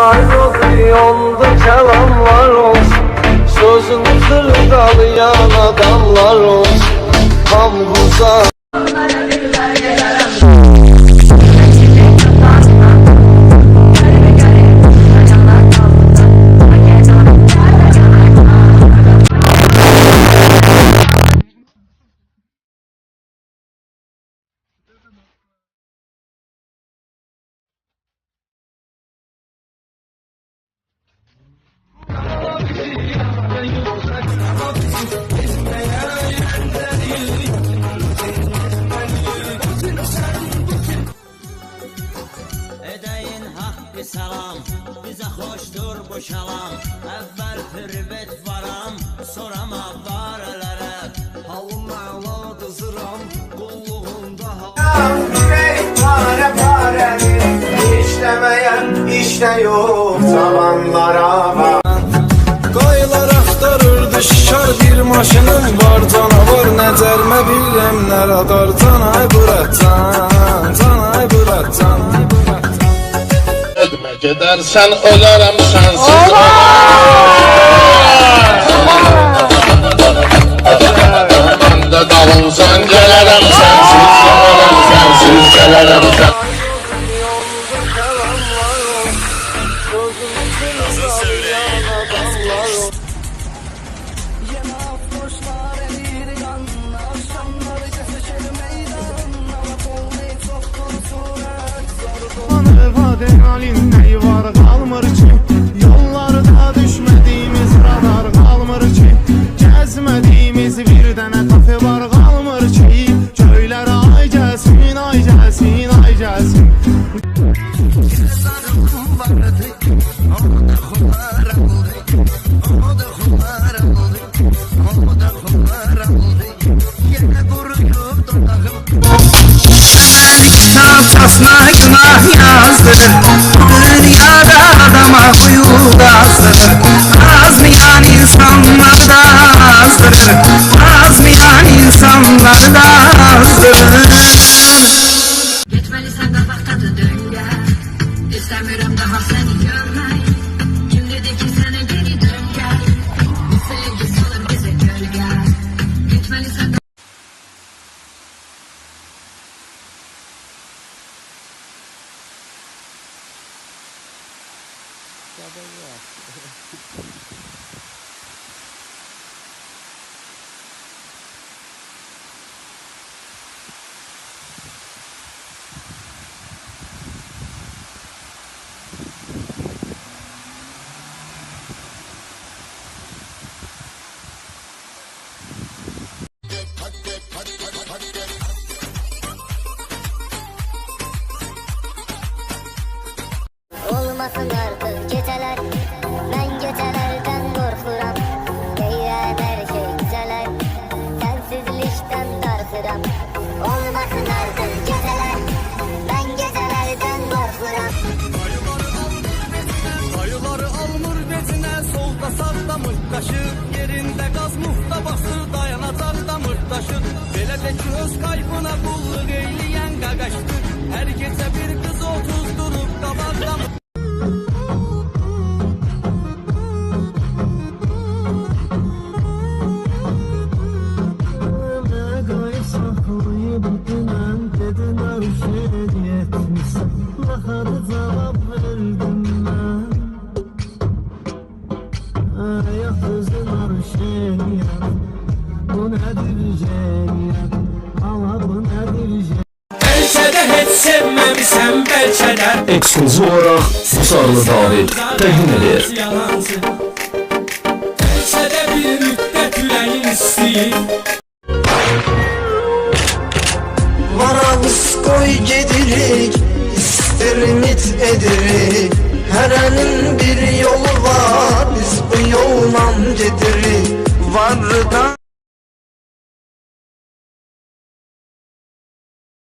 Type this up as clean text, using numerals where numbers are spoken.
Yolda kelamlar olsun, sözün kırgalayan adamlar olsun. Tam buza salam, bize hoştur bu şalam. Evvel hürvet varam, sorama barelere. halım ağladı zıram, kulluğunda Pare pare işlemeyen işte yok zamanlara bak. Qaylar axtarırdı şikar bir maşınım var. Canavar nə cərmə biləm nə radar. Canay bırakcan, canay bırakcan. Gidersen ölerim sensiz. Ben de davulsan gelirim sensiz. Sensiz gelirim sensiz. Adrenalin neyi var kalmır ki, yollarda düşmediğimiz radar kalmır ki, gezmediğimiz bir tane kafe var kalmır ki, köylere ay gelsin ay gelsin ay gelsin. Kitapçasına günah yazdır, dünyada adama huyudasır. Azmayan insanlar da azdır, azmayan insanlar da azdır. Gitmelisən qabaqdadır döngə, İstəmirəm daha səni görmək. Kim dedi ki sənə geri dön gəl, sevgi salır bizə gölgə. Gitmelisən olmasın artık geceler. Ben gecelerden korkuram. Değer her şey güzeler. Sensizlikten dargıram. Olmasın artık geceler. Ben gecelerden korkuram. Ayıları almır bezine, solda sağda mırtdaşır. Yerinde gaz muhta basır, dayanacak da mırtdaşır. Belə de ki öz kaybına kulluk eyleyen qaqaşdır. Her gece bir kız 30 durup qabaqda mı? Belçədə heç sevməmişəm belçədə. Ekskluziv olarak Musarlı David təqdim edir. Belçədə bir müddət ürəyin istəyir. Varamız koy gedirik, ister ümit edirik. Her anın bir yolu var.